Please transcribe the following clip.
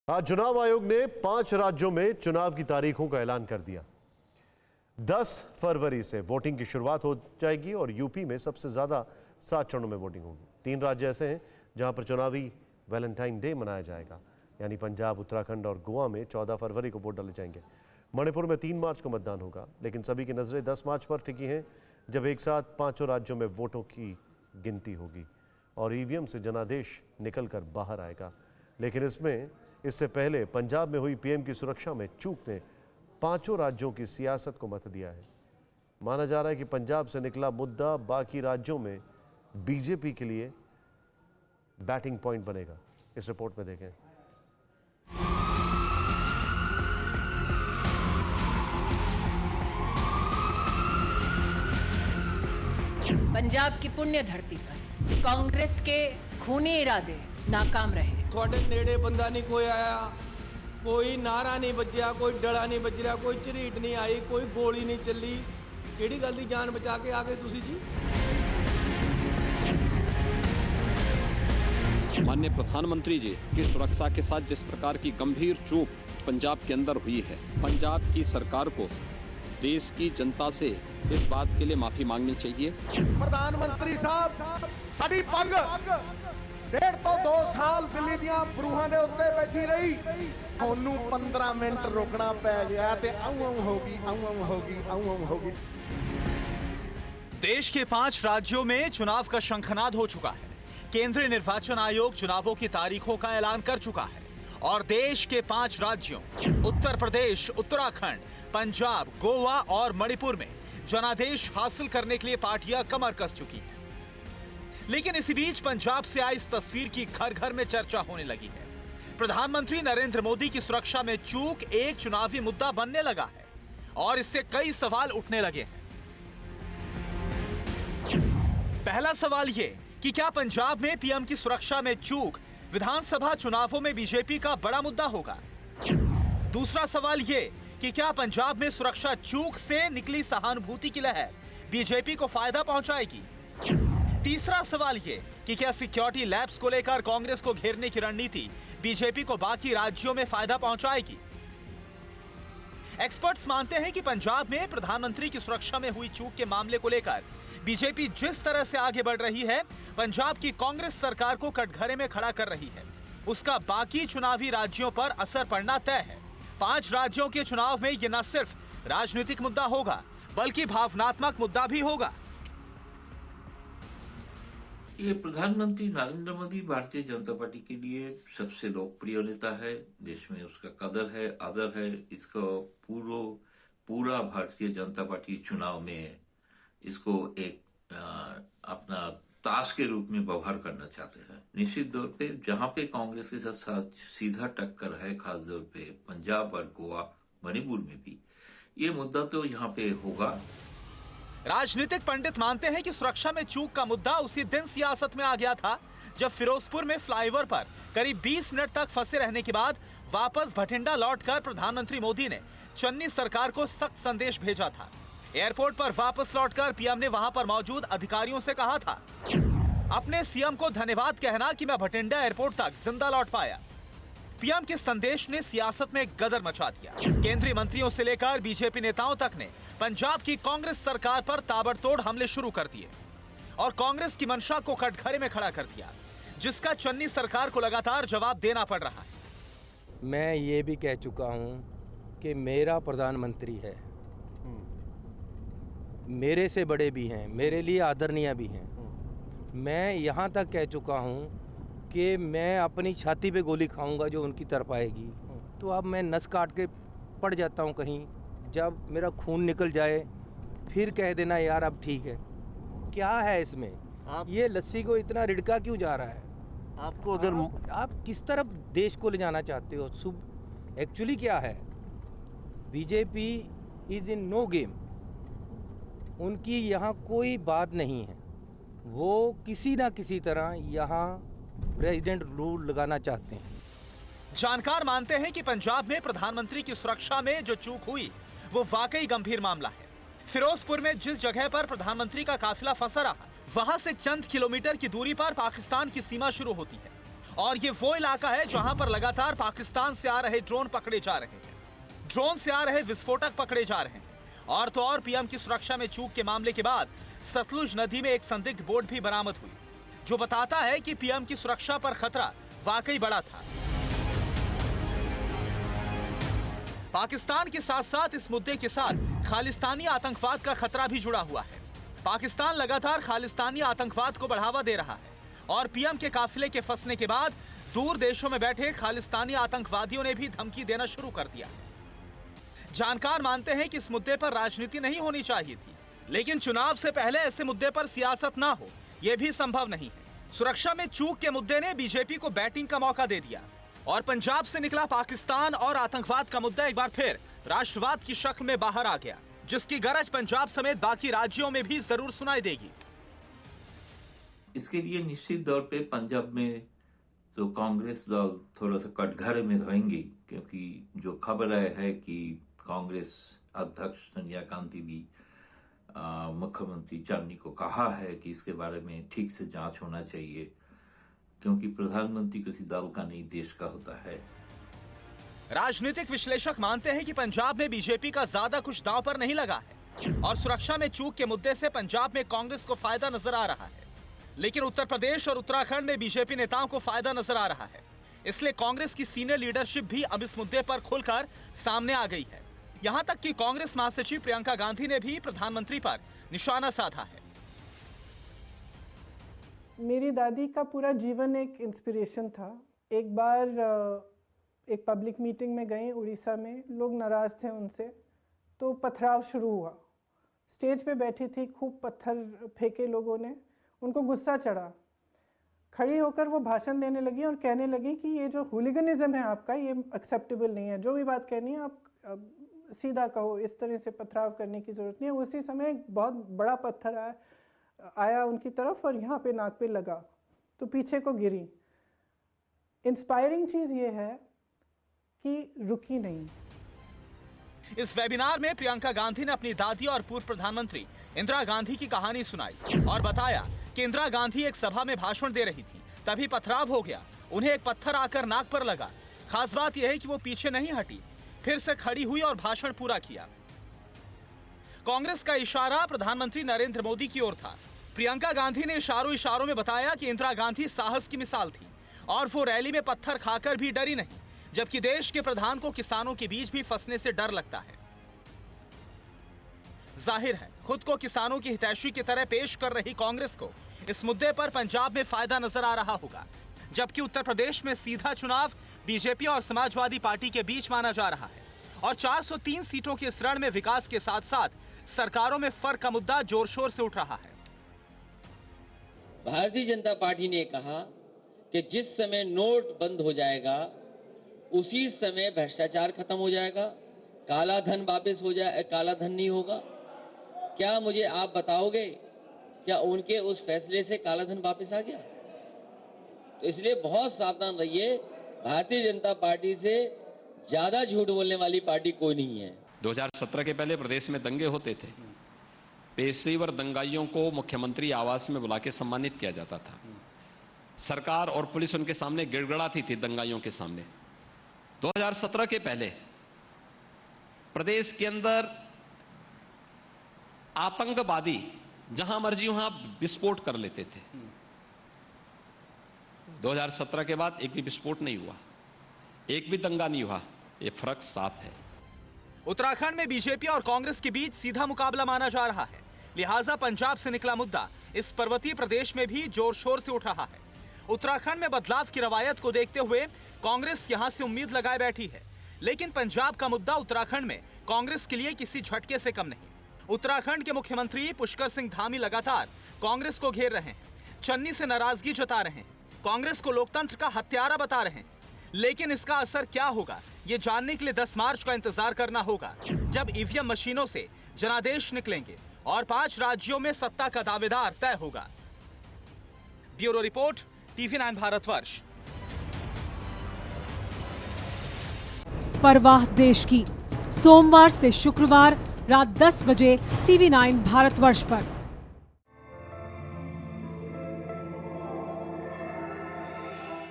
आज चुनाव आयोग ने 5 राज्यों में चुनाव की तारीखों का ऐलान कर दिया। 10 फरवरी से वोटिंग की शुरुआत हो जाएगी और यूपी में सबसे ज्यादा 7 चरणों में वोटिंग होगी। 3 राज्य ऐसे हैं जहां पर चुनावी वैलेंटाइन डे मनाया जाएगा, यानी पंजाब, उत्तराखंड और गोवा में 14 फरवरी को वोट डाले जाएंगे। मणिपुर में 3 मार्च को मतदान होगा, लेकिन सभी की नजरें 10 मार्च पर टिकी हैं, जब एक साथ 5 राज्यों में वोटों की गिनती होगी और ईवीएम से जनादेश निकलकर बाहर आएगा। लेकिन इससे पहले पंजाब में हुई पीएम की सुरक्षा में चूक ने 5 राज्यों की सियासत को मत दिया है। माना जा रहा है कि पंजाब से निकला मुद्दा बाकी राज्यों में बीजेपी के लिए बैटिंग पॉइंट बनेगा। इस रिपोर्ट में देखें। पंजाब की पुण्य धरती पर कांग्रेस के खूनी इरादे नाकाम रहे। थोड़े नेड़े बंदा नहीं कोई आया, कोई नारा नहीं बजया, कोई डड़ा नहीं बज रहा, कोई झरीट नहीं आई, कोई गोली नहीं चली। केड़ी गल दी जान बचा के आ गए तुसी जी? माननीय प्रधानमंत्री जी की सुरक्षा के साथ जिस प्रकार की गंभीर चूक पंजाब के अंदर हुई है, पंजाब की सरकार को देश की जनता से इस बात के लिए माफी मांगनी चाहिए। प्रधानमंत्री साहब साडी पग 1.5 ਤੋਂ 2 ਸਾਲ ਦਿੱਲੀ ਦੀਆਂ ਬਰੂਹਾਂ ਦੇ ਉੱਤੇ ਬੈਠੀ ਰਹੀ, ਤੁਹਾਨੂੰ 15 ਮਿੰਟ ਰੁਕਣਾ ਪੈ ਗਿਆ ਤੇ ਆਉਂ ਹੋਗੀ, ਆਉਂ ਹੋਗੀ, ਆਉਂ होगी। देश के 5 राज्यों में चुनाव का शंखनाद हो चुका है। केंद्रीय निर्वाचन आयोग चुनावों की तारीखों का ऐलान कर चुका है और देश के 5 राज्यों उत्तर प्रदेश, उत्तराखंड, पंजाब, गोवा और मणिपुर में जनादेश हासिल करने के लिए पार्टियां कमर कस चुकी हैं। लेकिन इसी बीच पंजाब से आई इस तस्वीर की घर घर में चर्चा होने लगी है। प्रधानमंत्री नरेंद्र मोदी की सुरक्षा में चूक एक चुनावी मुद्दा बनने लगा है और इससे कई सवाल उठने लगे हैं। पहला सवाल यह कि क्या पंजाब में पीएम की सुरक्षा में चूक विधानसभा चुनावों में बीजेपी का बड़ा मुद्दा होगा। दूसरा सवाल यह कि क्या पंजाब में सुरक्षा चूक से निकली सहानुभूति की लहर बीजेपी को फायदा पहुंचाएगी। तीसरा सवाल यह कि क्या सिक्योरिटी लैब्स को लेकर कांग्रेस को घेरने की रणनीति बीजेपी को बाकी राज्यों में फायदा पहुंचाएगी। एक्सपर्ट्स मानते हैं कि पंजाब में प्रधानमंत्री की सुरक्षा में हुई चूक के मामले को लेकर बीजेपी जिस तरह से आगे बढ़ रही है, पंजाब की कांग्रेस सरकार को कटघरे में खड़ा कर रही है, उसका बाकी चुनावी राज्यों पर असर पड़ना तय है। 5 राज्यों के चुनाव में यह न सिर्फ राजनीतिक मुद्दा होगा, बल्कि भावनात्मक मुद्दा भी होगा। ये प्रधानमंत्री नरेंद्र मोदी भारतीय जनता पार्टी के लिए सबसे लोकप्रिय नेता है। देश में उसका कदर है, आदर है। इसको पूरा भारतीय जनता पार्टी चुनाव में इसको एक अपना ताश के रूप में व्यवहार करना चाहते हैं। निश्चित तौर पे जहां पे कांग्रेस के साथ सीधा टक्कर है, खासतौर पे पंजाब और गोवा, मणिपुर में भी ये मुद्दा तो यहाँ पे होगा। राजनीतिक पंडित मानते हैं कि सुरक्षा में चूक का मुद्दा उसी दिन सियासत में आ गया था जब फिरोजपुर में फ्लाईओवर पर करीब 20 मिनट तक फंसे रहने के बाद वापस भटिंडा लौटकर प्रधानमंत्री मोदी ने चन्नी सरकार को सख्त संदेश भेजा था। एयरपोर्ट पर वापस लौटकर पीएम ने वहां पर मौजूद अधिकारियों से कहा था, अपने सीएम को धन्यवाद कहना कि मैं भटिंडा एयरपोर्ट तक जिंदा लौट पाया। पीएम के संदेश ने सियासत में गदर मचा दिया। केंद्रीय मंत्रियों से लेकर बीजेपी नेताओं तक ने पंजाब की कांग्रेस सरकार पर ताबड़तोड़ हमले शुरू कर दिए और कांग्रेस की मंशा को कटघरे में खड़ा कर दिया, जिसका चन्नी सरकार को लगातार जवाब देना पड़ रहा है। मैं ये भी कह चुका हूं कि मेरा प्रधानमंत्री है, मेरे से बड़े भी हैं, मेरे लिए आदरणीय भी हैं। मैं यहाँ तक कह चुका हूँ कि मैं अपनी छाती पे गोली खाऊंगा जो उनकी तरफ आएगी, तो अब मैं नस काट के पड़ जाता हूँ कहीं, जब मेरा खून निकल जाए फिर कह देना यार अब ठीक है। क्या है इसमें? ये लस्सी को इतना रिड़का क्यों जा रहा है? आपको अगर आप किस तरफ देश को ले जाना चाहते हो? एक्चुअली क्या है, BJP is in no game. उनकी यहाँ कोई बात नहीं है, वो किसी ना किसी तरह यहाँ प्रेसिडेंट रूल लगाना चाहते हैं। जानकार मानते हैं कि पंजाब में प्रधानमंत्री की सुरक्षा में जो चूक हुई वो वाकई गंभीर मामला है। फिरोजपुर में जिस जगह पर प्रधानमंत्री का काफिला फंसा रहा, वहां से चंद किलोमीटर की दूरी पर पाकिस्तान की सीमा शुरू होती है और ये वो इलाका है जहां पर लगातार पाकिस्तान से आ रहे ड्रोन पकड़े जा रहे हैं, ड्रोन से आ रहे विस्फोटक पकड़े जा रहे हैं। और तो और पीएम की सुरक्षा में चूक के मामले के बाद सतलुज नदी में एक संदिग्ध बोट भी बरामद हुई, जो बताता है कि पीएम की सुरक्षा पर खतरा वाकई बड़ा था। पाकिस्तान के साथ साथ इस मुद्दे के साथ खालिस्तानी आतंकवाद का खतरा भी जुड़ा हुआ है। पाकिस्तान लगातार खालिस्तानी आतंकवाद को बढ़ावा दे रहा है और पीएम के काफिले के फंसने के बाद दूर देशों में बैठे खालिस्तानी आतंकवादियों ने भी धमकी देना शुरू कर दिया। जानकार मानते हैं कि इस मुद्दे पर राजनीति नहीं होनी चाहिए थी, लेकिन चुनाव से पहले ऐसे मुद्दे पर सियासत ना हो यह भी संभव नहीं है। सुरक्षा में चूक के मुद्दे ने बीजेपी को बैटिंग का मौका दे दिया और पंजाब से निकला पाकिस्तान और आतंकवाद का मुद्दा एक बार फिर राष्ट्रवाद की शक्ल में बाहर आ गया, जिसकी गरज पंजाब समेत बाकी राज्यों में भी जरूर सुनाई देगी। इसके लिए निश्चित तौर पे पंजाब में तो कांग्रेस दल थोड़ा सा कटघरे में रहेंगी, क्योंकि जो खबर है कि कांग्रेस अध्यक्ष सोनिया गांधी भी मुख्यमंत्री चांदनी को कहा है कि इसके बारे में ठीक से जांच होना चाहिए, क्योंकि प्रधानमंत्री किसी दल का नहीं देश का होता है। राजनीतिक विश्लेषक मानते हैं कि पंजाब में बीजेपी का ज्यादा कुछ दांव पर नहीं लगा है और सुरक्षा में चूक के मुद्दे से पंजाब में कांग्रेस को फायदा नजर आ रहा है, लेकिन उत्तर प्रदेश और उत्तराखंड में बीजेपी नेताओं को फायदा नजर आ रहा है। इसलिए कांग्रेस की सीनियर लीडरशिप भी अब इस मुद्दे पर खुलकर सामने आ गई है। यहां तक कि कांग्रेस महासचिव प्रियंका गांधी ने भी प्रधानमंत्री पर निशाना साधा है। मेरी दादी का पूरा जीवन एक इंस्पिरेशन था। एक बार एक पब्लिक मीटिंग में गए उड़ीसा में, लोग नाराज़ थे उनसे, तो पथराव शुरू हुआ। स्टेज पे बैठी थी, खूब पत्थर फेंके लोगों ने, उनको गुस्सा चढ़ा। खड़ी होकर वो भाषण देने लगी और कहने लगी कि ये जो हुलिगनिज्म है आपका, ये एक्सेप्टेबल नहीं है, जो भी बात कहनी है आप सीधा कहो, इस तरह से पथराव करने की ज़रूरत नहीं है। उसी समय एक बहुत बड़ा पत्थर आया उनकी तरफ और यहाँ पे नाक पे लगा तो पीछे को गिरी। इंस्पायरिंग चीज़ ये है कि रुकी नहीं। इस वेबिनार में प्रियंका गांधी ने अपनी दादी और पूर्व प्रधानमंत्री इंदिरा गांधी की कहानी सुनाई और बताया कि इंदिरा गांधी एक सभा में भाषण दे रही थी, तभी पथराव हो गया, उन्हें एक पत्थर आकर नाक पर लगा। खास बात यह है कि वो पीछे नहीं हटी, फिर से खड़ी हुई और भाषण पूरा किया। कांग्रेस का इशारा प्रधानमंत्री नरेंद्र मोदी की ओर था। प्रियंका गांधी ने इशारों में बताया कि इंदिरा गांधी साहस की मिसाल थी और वो रैली में पत्थर खाकर भी डरी नहीं, जबकि देश के प्रधान को किसानों के बीच भी फंसने से डर लगता है। जाहिर है खुद को किसानों की हितैषी की तरह पेश कर रही कांग्रेस को इस मुद्दे पर पंजाब में फायदा नजर आ रहा होगा, जबकि उत्तर प्रदेश में सीधा चुनाव बीजेपी और समाजवादी पार्टी के बीच माना जा रहा है और 403 सीटों के इस रण में विकास के साथ साथ सरकारों में फर्क का मुद्दा जोर शोर से उठ रहा है। भारतीय जनता पार्टी ने कहा कि जिस समय नोट बंद हो जाएगा उसी समय भ्रष्टाचार खत्म हो जाएगा, काला धन वापस हो जाए, काला धन नहीं होगा। क्या मुझे आप बताओगे क्या उनके उस फैसले से काला धन वापस आ गया? तो इसलिए बहुत सावधान रहिए, भारतीय जनता पार्टी से ज्यादा झूठ बोलने वाली पार्टी कोई नहीं है। 2017 के पहले प्रदेश में दंगे होते थे, पेशेवर दंगाइयों को मुख्यमंत्री आवास में बुला के सम्मानित किया जाता था। सरकार और पुलिस उनके सामने गिड़गिड़ाती थी दंगाइयों के सामने। 2017 के पहले प्रदेश के अंदर आतंकवादी जहां मर्जी वहां विस्फोट कर लेते थे। 2017 के बाद एक भी विस्फोट नहीं हुआ, एक भी दंगा नहीं हुआ। ये फर्क साफ है। उत्तराखंड में बीजेपी और कांग्रेस के बीच सीधा मुकाबला माना जा रहा है, लिहाजा पंजाब से निकला मुद्दा इस पर्वतीय प्रदेश में भी जोर शोर से उठ रहा है। उत्तराखंड में बदलाव की रवायत को देखते हुए कांग्रेस यहां से उम्मीद लगाए बैठी है, लेकिन पंजाब का मुद्दा उत्तराखंड में कांग्रेस के लिए किसी झटके से कम नहीं। उत्तराखंड के मुख्यमंत्री पुष्कर सिंह धामी लगातार कांग्रेस को घेर रहे हैं, चन्नी से नाराजगी जता रहे हैं, कांग्रेस को लोकतंत्र का हत्यारा बता रहे हैं। लेकिन इसका असर क्या होगा ये जानने के लिए 10 मार्च का इंतजार करना होगा, जब ईवीएम मशीनों से जनादेश निकलेंगे और 5 राज्यों में सत्ता का दावेदार तय होगा। Bureau report, TV9 Bharatvarsh. परवाह देश की, सोमवार से शुक्रवार रात 10 बजे TV9 भारतवर्ष पर।